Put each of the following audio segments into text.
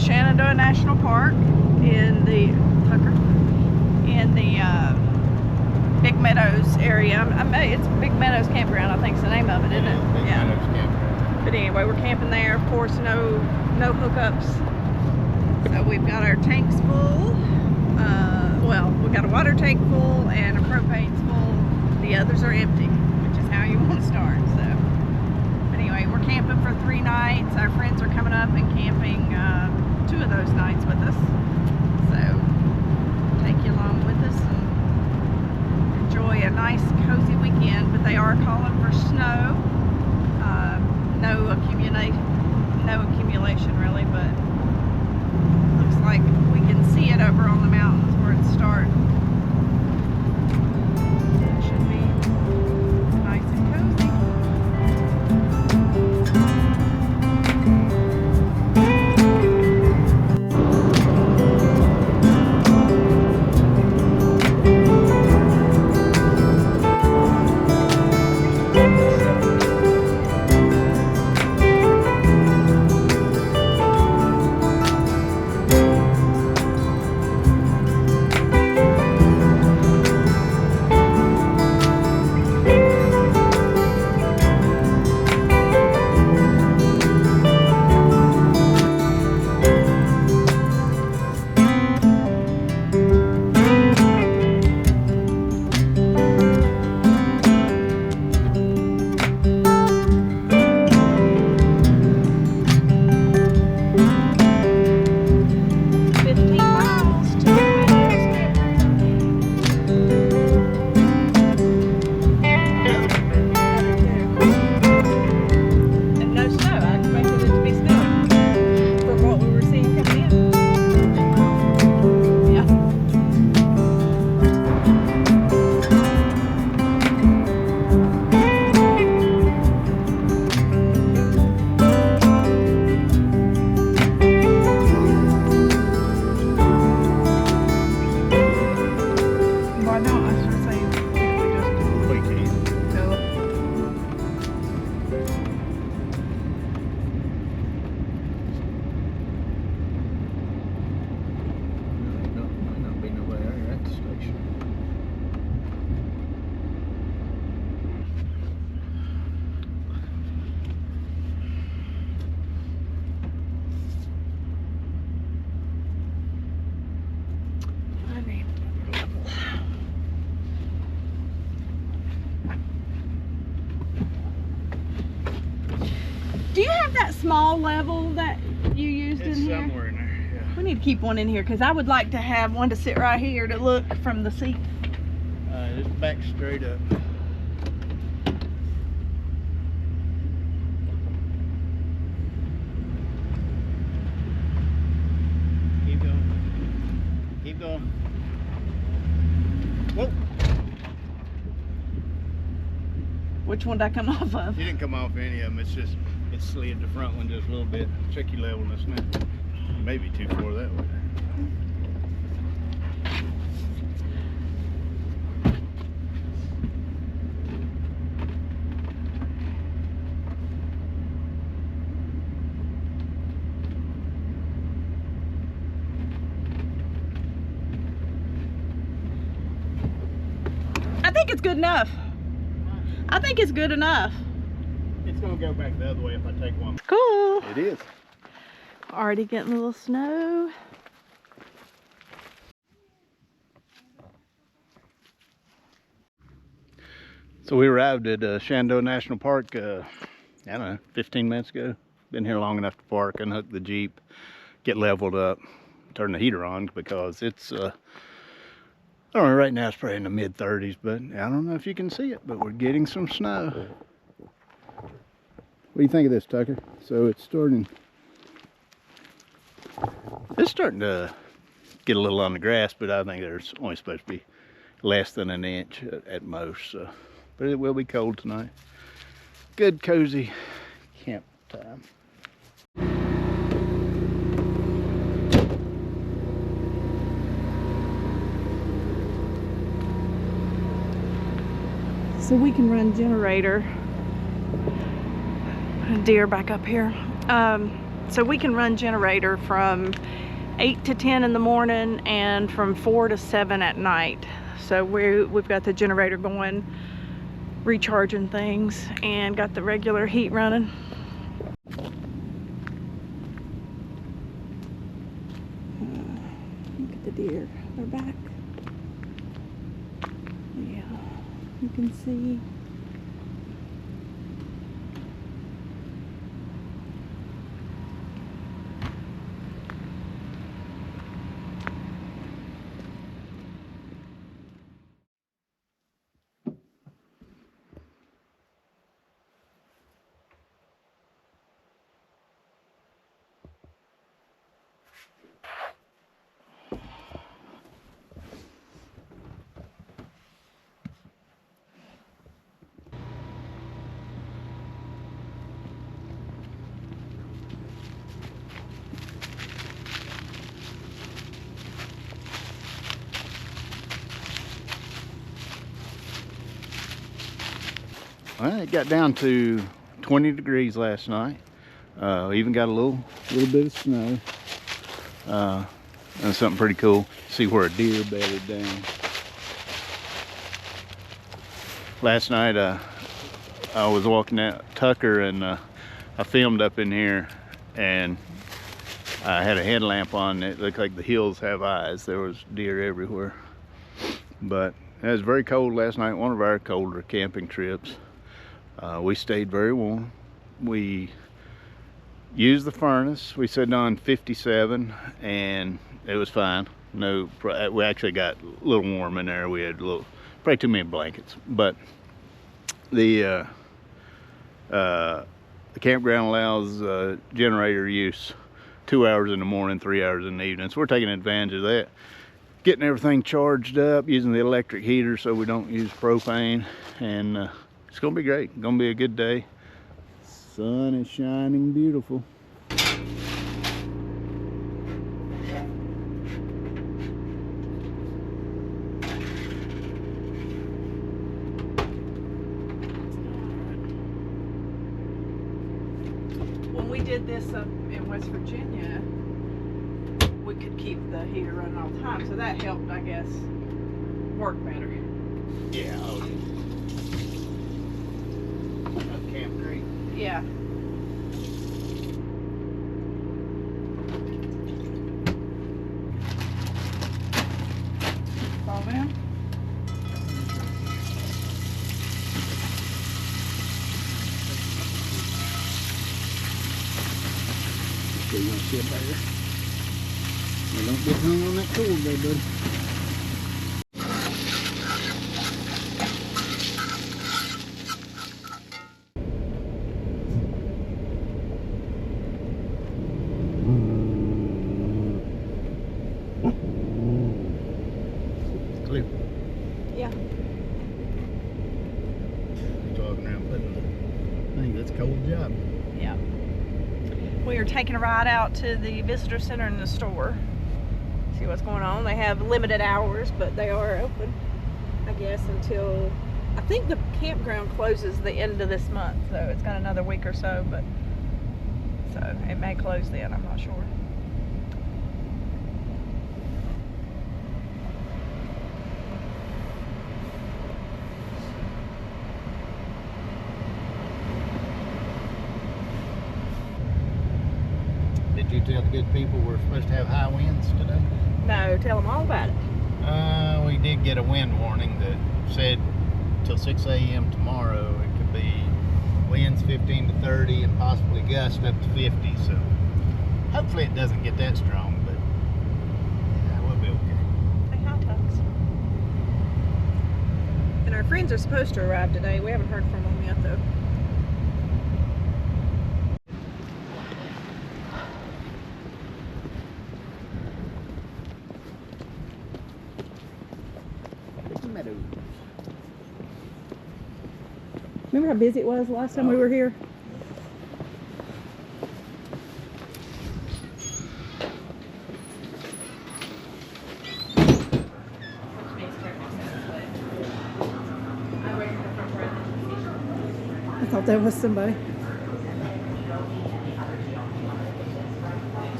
Shenandoah National Park in the Big Meadows area. It's Big Meadows Campground, I think is the name of it, isn't it? Big Meadows Campground. But anyway, we're camping there. Of course, no hookups. So we've got our tanks full. Well, we've got a water tank full and a propane's full. The others are empty, which is how you want to start. So, but anyway, we're camping for 3 nights. Our friends are coming up and camping 2 of those nights with us. So, take you along with us and enjoy a nice, cozy weekend. But they are calling for snow. No accumulation really, but looks like we can see it over on the mountains where it's starting. It should be nice and cozy. Do you have that small level that you used in here? Somewhere in there, yeah. We need to keep one in here because I would like to have one to sit right here to look from the seat. It's back straight up. Keep going. Keep going. Whoa! Which one did I come off of? You didn't come off any of them. It's just it slid the front one just a little bit. Check your levelness now. Maybe too far that way. I think it's good enough. I think it's good enough. It's gonna go back the other way if I take one. Cool. It is. Already getting a little snow. So we arrived at Shenandoah National Park, I don't know, 15 minutes ago. Been here long enough to park, unhook the Jeep, get leveled up, turn the heater on because it's, I don't know, right now it's probably in the mid-30s, but I don't know if you can see it, but we're getting some snow. What do you think of this, Tucker? So it's starting to get a little on the grass, but I think there's only supposed to be less than an inch at most. So. But it will be cold tonight. Good, cozy camp time. So we can run generator. Deer back up here. So we can run generator from 8 to 10 in the morning and from 4 to 7 at night. So we've got the generator going, recharging things, and got the regular heat running. Look at the deer, they're back. Yeah, you can see. Well, it got down to 20 degrees last night. Even got a little bit of snow. That's something pretty cool. See where a deer bedded down. Last night I was walking out Tucker, and I filmed up in here, and I had a headlamp on. It looked like the hills have eyes. There was deer everywhere. But it was very cold last night, one of our colder camping trips. We stayed very warm. We used the furnace. We set on 57 and it was fine. No, we actually got a little warm in there. We had probably too many blankets. But the campground allows generator use 2 hours in the morning, 3 hours in the evening. So we're taking advantage of that. Getting everything charged up, using the electric heater so we don't use propane. And it's gonna be great. It's gonna be a good day. Sun is shining beautiful. When we did this up in West Virginia, we could keep the heater running all the time, so that helped, I guess, work better. Yeah. Camp Creek. Yeah. Fall down. So you want to sit there? Well, don't get hung on that cord there, buddy. Clear. Yeah. Talking around putting the thing, that's a cold job. Yeah. We are taking a ride out to the visitor center and the store. See what's going on. They have limited hours, but they are open, I guess, until, I think the campground closes the end of this month, so it's got another week or so, but so it may close then, I'm not sure. Did you tell the good people we're supposed to have high winds today? No, tell them all about it. We did get a wind warning that said till 6 a.m. tomorrow it could be winds 15 to 30 and possibly gusts up to 50. So hopefully it doesn't get that strong, but yeah, we'll be okay. Say hi, folks. And our friends are supposed to arrive today. We haven't heard from them yet, though. Big Meadows. Remember how busy it was last time we were here? I thought that was somebody.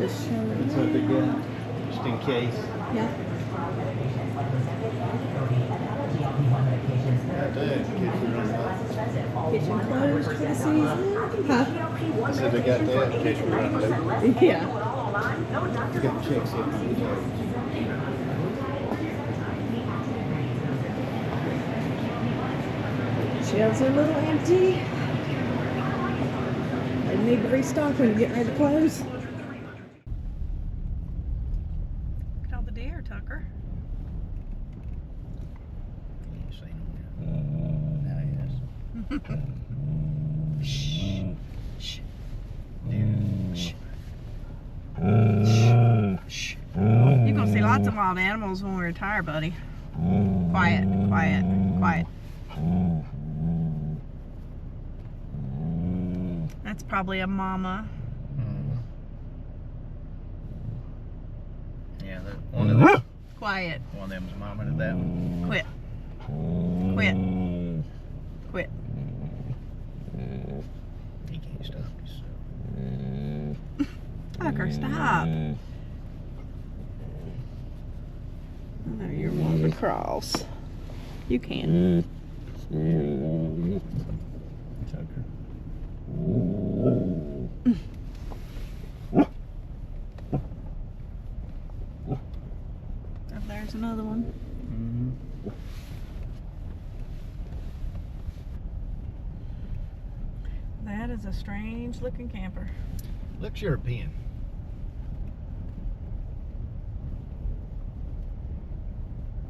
Just show it. That's what they got, just in case. Yeah. Kitchen closed for the season. Huh? I said they got that in case we run low. Yeah. We got checks in on the toes. Shelves are a little empty. They need to restock when you get ready to close. Look at all the deer, Tucker. Can't see them yet. Now, yes. Shh. Shh. Deer. Shh. Shh. You're gonna see lots of wild animals when we retire, buddy. Quiet, quiet, quiet. That's probably a mama. Yeah, one of them. Quiet. One of them's mama to that one. Quit. Quit. Quit. He can't stop himself. Tucker, stop. No, you're wanting to cross. You can. Tucker. Oh, there's another one. That is a strange looking camper. Looks European.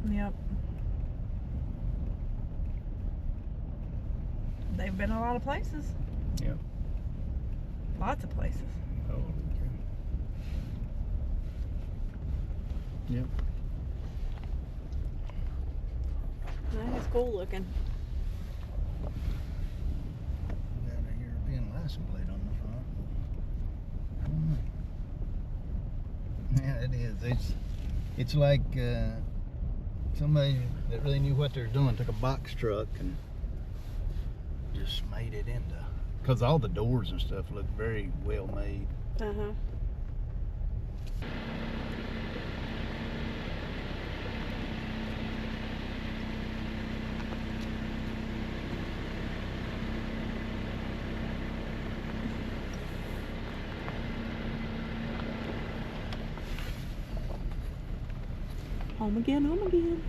Yep. They've been a lot of places. Yep. Lots of places. Holy cow. Yep. That is cool looking. Got a European license plate on the front. Yeah, it is. It's like somebody that really knew what they were doing took a box truck and just made it into, because all the doors and stuff look very well made. Uh-huh. Home again, home again.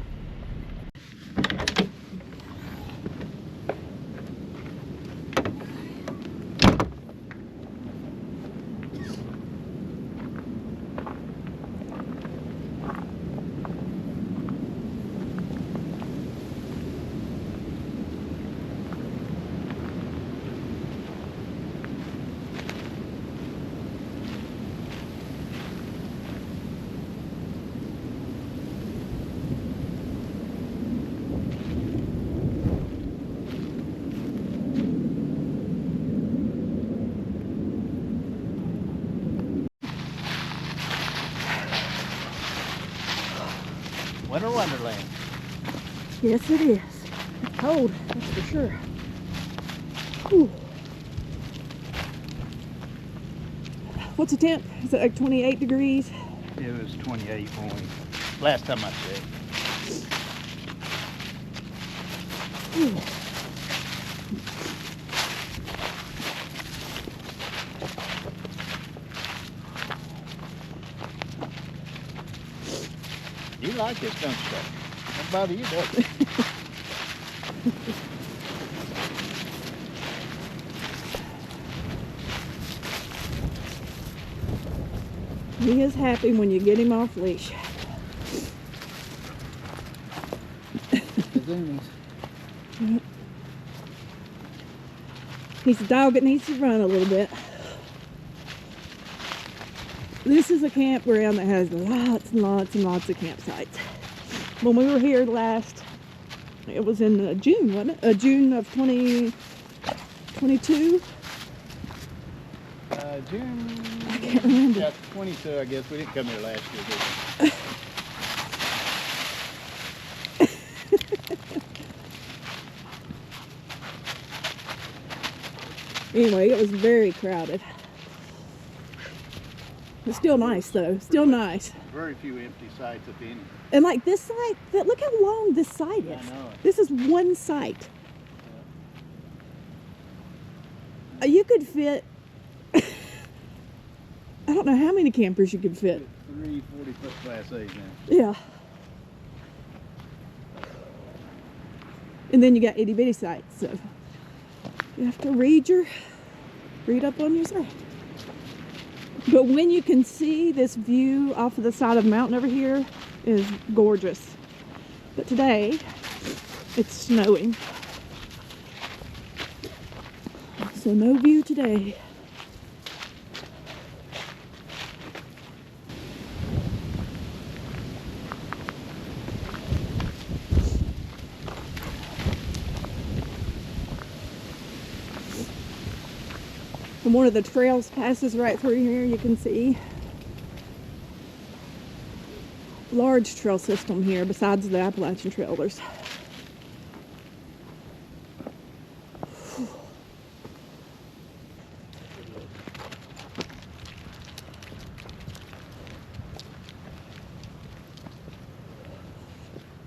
Winter Wonderland. Yes, it is. It's cold, that's for sure. Whew. What's the temp? Is it like 28 degrees? It was 28 when last time I checked. Whew. You like this kind of stuff. What about you, does it? He is happy when you get him off leash. He's a dog that needs to run a little bit. This is a campground that has lots and lots and lots of campsites. When we were here last, it was in June, wasn't it? June of 2022. June. I can't remember. Yeah, 22, I guess. We didn't come here last year, did we? Anyway, it was very crowded. It's still nice though. Still nice. Very few empty sites, if any. And like this site, look how long this site is. I know it. This is one site. You could fit, I don't know how many campers you could fit. 3 40-foot Class 8 now. Yeah. And then you got itty bitty sites, so you have to read up on your site. But when you can see this view off of the side of the mountain over here is gorgeous. But today it's snowing. So no view today. And one of the trails passes right through here, you can see. Large trail system here besides the Appalachian Trail. There's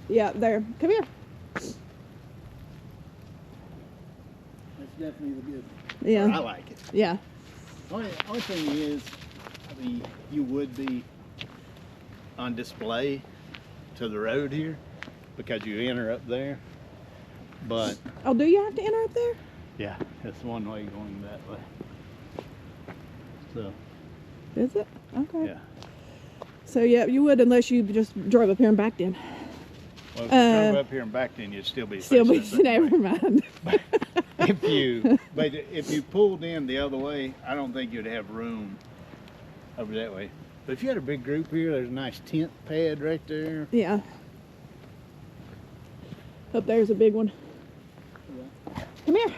yeah, there. Come here. That's definitely the good. Yeah. Or I like it. Yeah. Only thing is, I mean, you would be on display to the road here because you enter up there. But Oh, do you have to enter up there? yeah, it's one way going that way. So Is it? Okay. yeah. So yeah, you would unless you just drove up here and backed in. Well, if you drove up here and backed in, you'd still be facing that Never way. mind. If you pulled in the other way, I don't think you'd have room over that way. But if you had a big group here, there's a nice tent pad right there. Yeah. Up there's a big one. Come here.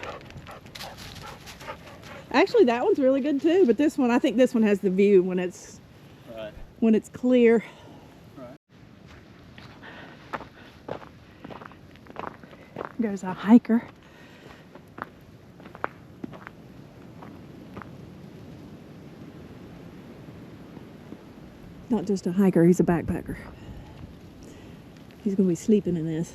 Actually, that one's really good too, but this one, I think this one has the view when it's clear. There's a hiker. Not just a hiker, he's a backpacker. He's gonna be sleeping in this.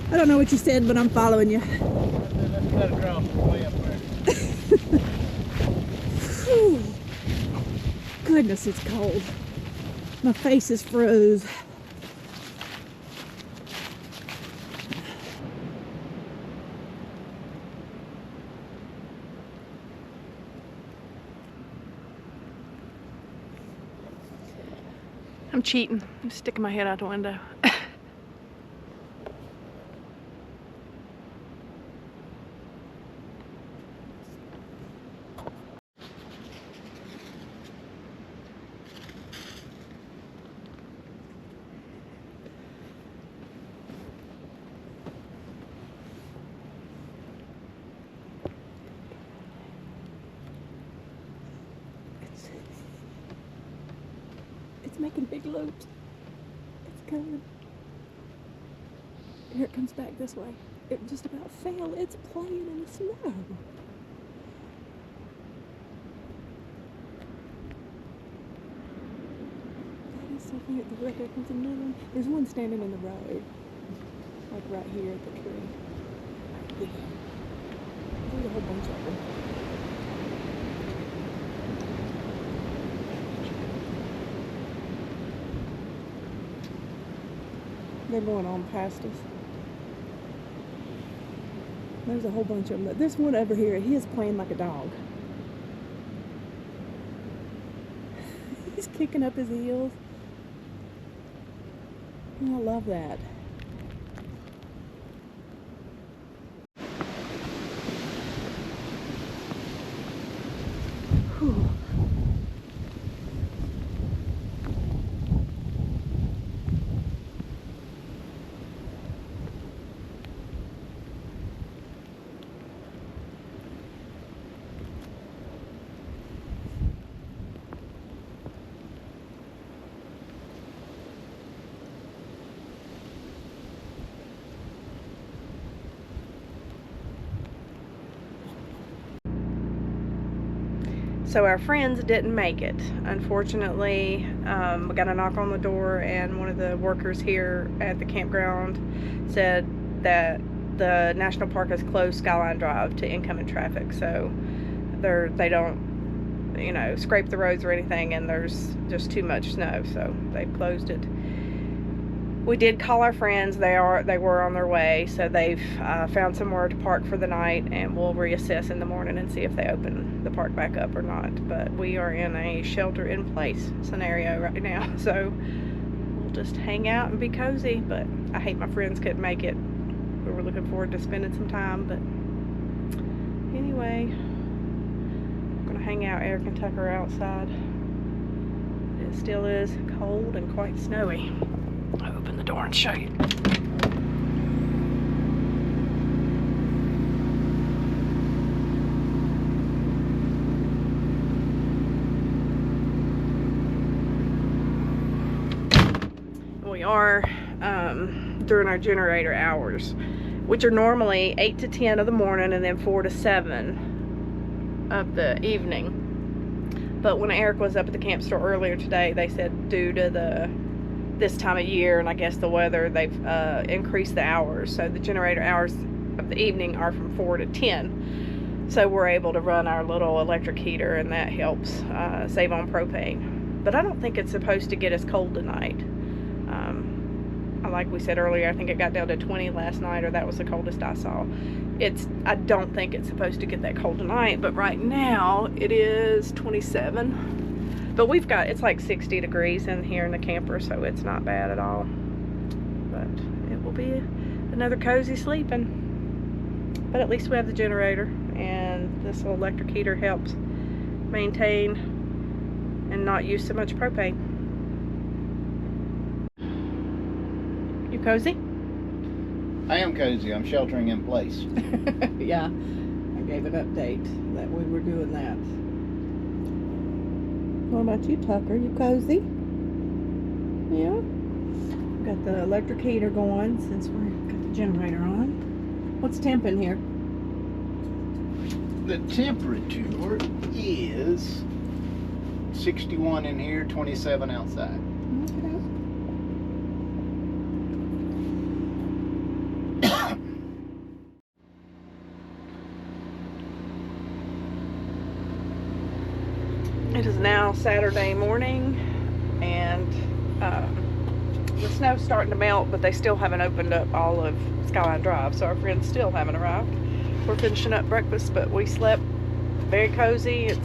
I don't know what you said, but I'm following you. Let's cut across the way up there. Whew. Goodness, it's cold. My face is froze. I'm cheating. I'm sticking my head out the window. It's making big loops. It's coming. Here it comes back this way. It just about fell. It's playing in the snow. That is so funny. Right there comes another one. There's one standing in the road. Like right here at the tree. Yeah. There's a whole bunch of them. They're going on past us. There's a whole bunch of them. This one over here, he is playing like a dog. He's kicking up his heels. Oh, I love that. Whew. So our friends didn't make it, unfortunately. We got a knock on the door, and one of the workers here at the campground said that the national park has closed Skyline Drive to incoming traffic. So they don't, you know, scrape the roads or anything, and there's just too much snow, so they've closed it. We did call our friends. They were on their way, so they've found somewhere to park for the night, and we'll reassess in the morning and see if they open the park back up or not. But we are in a shelter-in-place scenario right now, so we'll just hang out and be cozy. But I hate my friends couldn't make it. We were looking forward to spending some time, but anyway, I'm gonna hang out. Eric and Tucker are outside. It still is cold and quite snowy. I'll open the door and show you. We are during our generator hours, which are normally 8 to 10 of the morning and then 4 to 7 of the evening. But when Eric was up at the camp store earlier today, they said due to this time of year and I guess the weather, they've increased the hours. So the generator hours of the evening are from 4 to 10. So we're able to run our little electric heater, and that helps save on propane. But I don't think it's supposed to get as cold tonight. Like we said earlier, I think it got down to 20 last night, or that was the coldest I saw. I don't think it's supposed to get that cold tonight, but right now it is 27. But it's like 60 degrees in here in the camper, so it's not bad at all. But it will be another cozy sleeping. But at least we have the generator, and this little electric heater helps maintain and not use so much propane. You cozy? I am cozy. I'm sheltering in place. Yeah, I gave an update that we were doing that. What about you, Tucker? You cozy? Yeah? Got the electric heater going since we've got the generator on. What's temp in here? The temperature is 61 in here, 27 outside. Okay. It is now Saturday morning, and the snow's starting to melt, but they still haven't opened up all of Skyline Drive, so our friends still haven't arrived. We're finishing up breakfast, but we slept very cozy.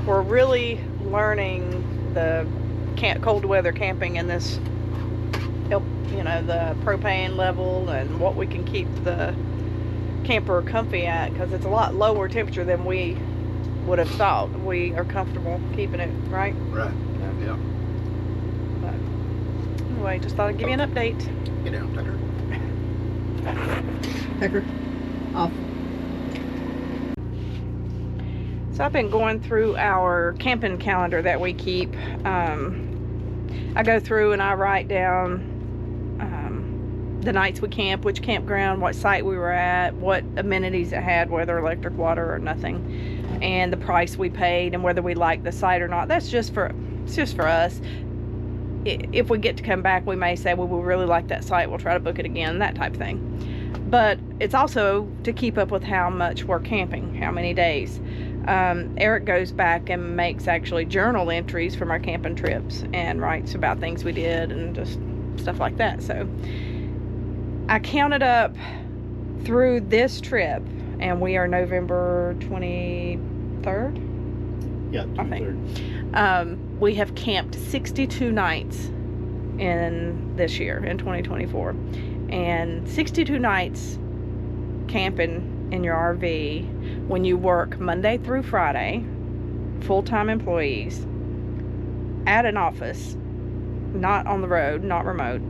We're really learning the cold weather camping in this, you know, the propane level and what we can keep the camper comfy at, because it's a lot lower temperature than we would have thought. We are comfortable keeping it, right? Right. Yeah. But anyway, just thought I'd give you an update. Get down, Tucker. Tucker, off. So I've been going through our camping calendar that we keep. I go through and I write down the nights we camp, which campground, what site we were at, what amenities it had, whether electric, water, or nothing, and the price we paid, and whether we liked the site or not. It's just for us. If we get to come back, we may say, well, we really like that site, we'll try to book it again, that type of thing. But it's also to keep up with how much we're camping, how many days. Eric goes back and makes actually journal entries from our camping trips and writes about things we did and just stuff like that. So I counted up through this trip, and we are November 23rd. Yeah, 23rd. We have camped 62 nights in this year, in 2024. And 62 nights camping in your RV when you work Monday through Friday, full-time employees, at an office, not on the road, not remote.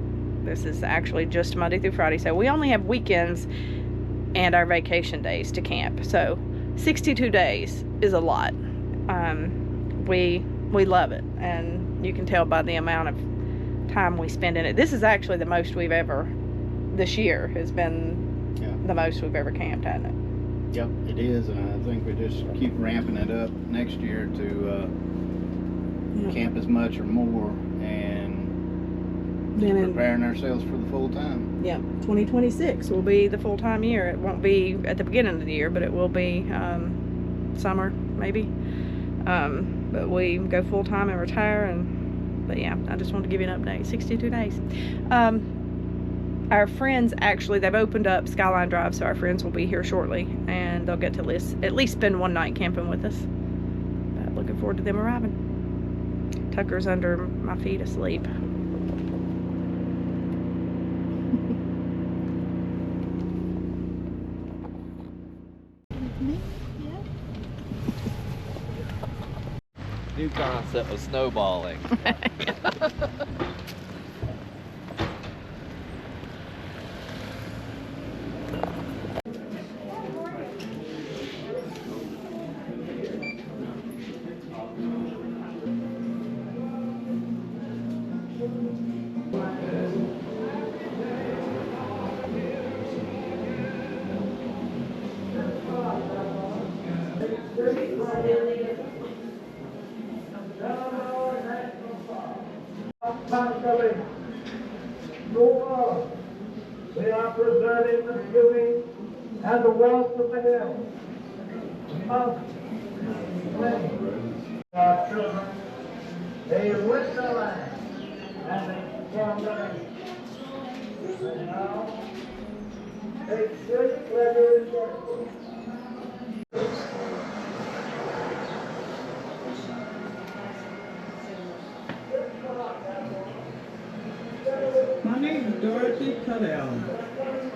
This is actually just Monday through Friday. So we only have weekends and our vacation days to camp. So 62 days is a lot. We love it, and you can tell by the amount of time we spend in it. This is actually the most we've ever, this year has been the most we've ever camped, hasn't it? Yep, it is, and I think we just keep ramping it up next year to camp as much or more, and then preparing ourselves for the full time. Yep, 2026 will be the full-time year. It won't be at the beginning of the year, but it will be summer maybe. But we go full-time and retire. But yeah, I just wanted to give you an update. 62 days. Our friends, actually, they've opened up Skyline Drive, so our friends will be here shortly, and they'll get to at least spend one night camping with us. But looking forward to them arriving. Tucker's under my feet asleep. New concept of snowballing. They are preserving the beauty and the wealth of the hills, mountains, plains. Our children, they enrich the land and they form the nation. And now, take great pleasure in working. My name is Dorothy Cuddell.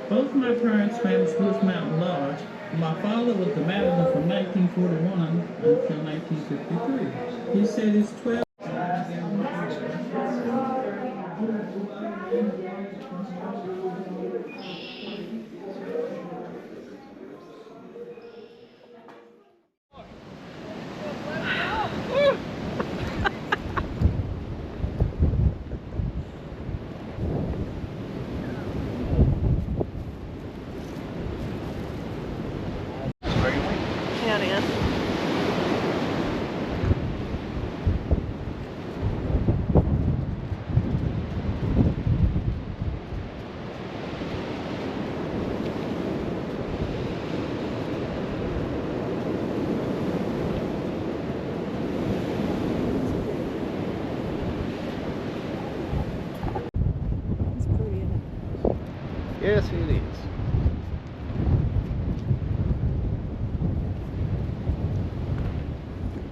Both of my parents ran Spruce Mountain Lodge. My father was the manager from 1941 until 1953. He said it's 12. Yeah, it is. It's pretty, isn't it? Yes, it is.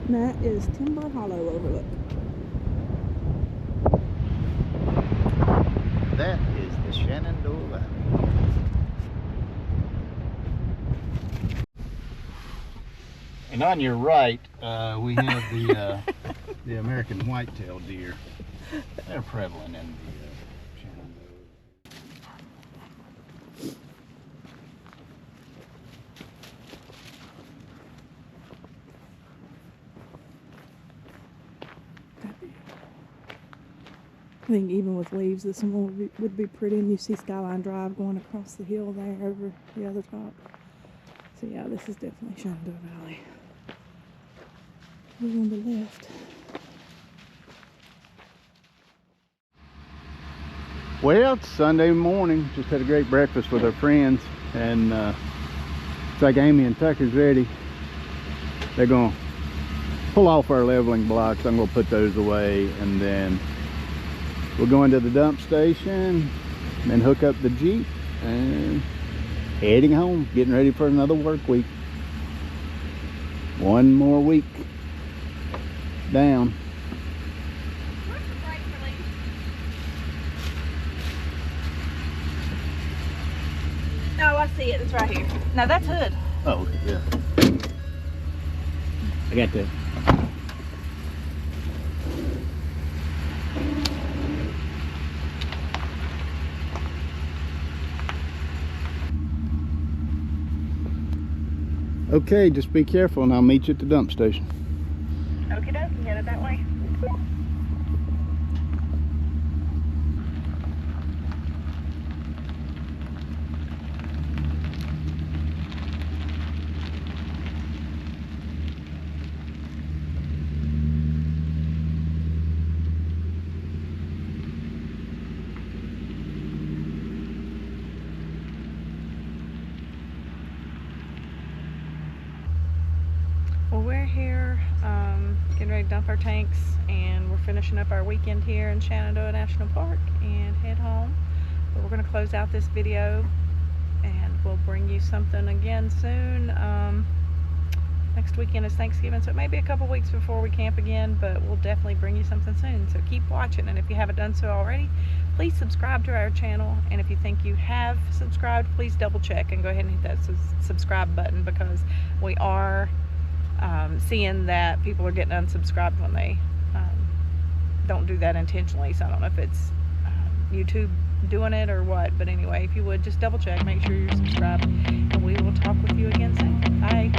That is Timber Hollow Overlook. That is the Shenandoah Valley. And on your right, we have the American white-tailed deer. They're prevalent in the Shenandoah. I think even with leaves, this one would be pretty, and you see Skyline Drive going across the hill there over the other top. So yeah, this is definitely Shenandoah Valley. We're on the left. Well, it's Sunday morning. Just had a great breakfast with our friends, and it's like Amy and Tucker's ready. They're gonna pull off our leveling blocks. I'm gonna put those away, and then we're going to the dump station, and then hook up the Jeep, and heading home, getting ready for another work week. One more week down. Where's the brake release? Oh, I see it. It's right here. No, that's hood. Oh, yeah. I got that. Okay, just be careful and I'll meet you at the dump station. Okie dokie, headed that way. Well, we're here getting ready to dump our tanks, and we're finishing up our weekend here in Shenandoah National Park and head home. But we're going to close out this video, and we'll bring you something again soon. Next weekend is Thanksgiving, so it may be a couple weeks before we camp again, but we'll definitely bring you something soon. So keep watching, and if you haven't done so already, please subscribe to our channel. And if you think you have subscribed, please double check and go ahead and hit that subscribe button, because we are seeing that people are getting unsubscribed when they don't do that intentionally. So I don't know if it's YouTube doing it or what, but anyway, if you would just double check, make sure you're subscribed, and we will talk with you again soon. Bye.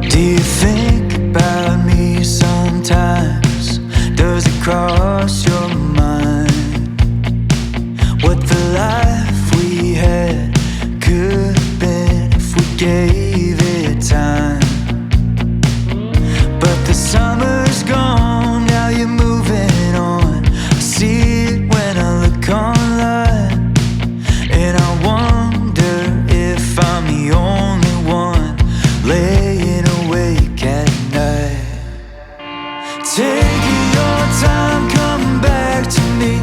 Do you think about me sometimes? Does it cross your mind what the life we had could have been if we gave it time? But the summer's gone, now you're moving on. I see it when I look online, and I wonder if I'm the only one laying awake at night. Take your time, come back to me.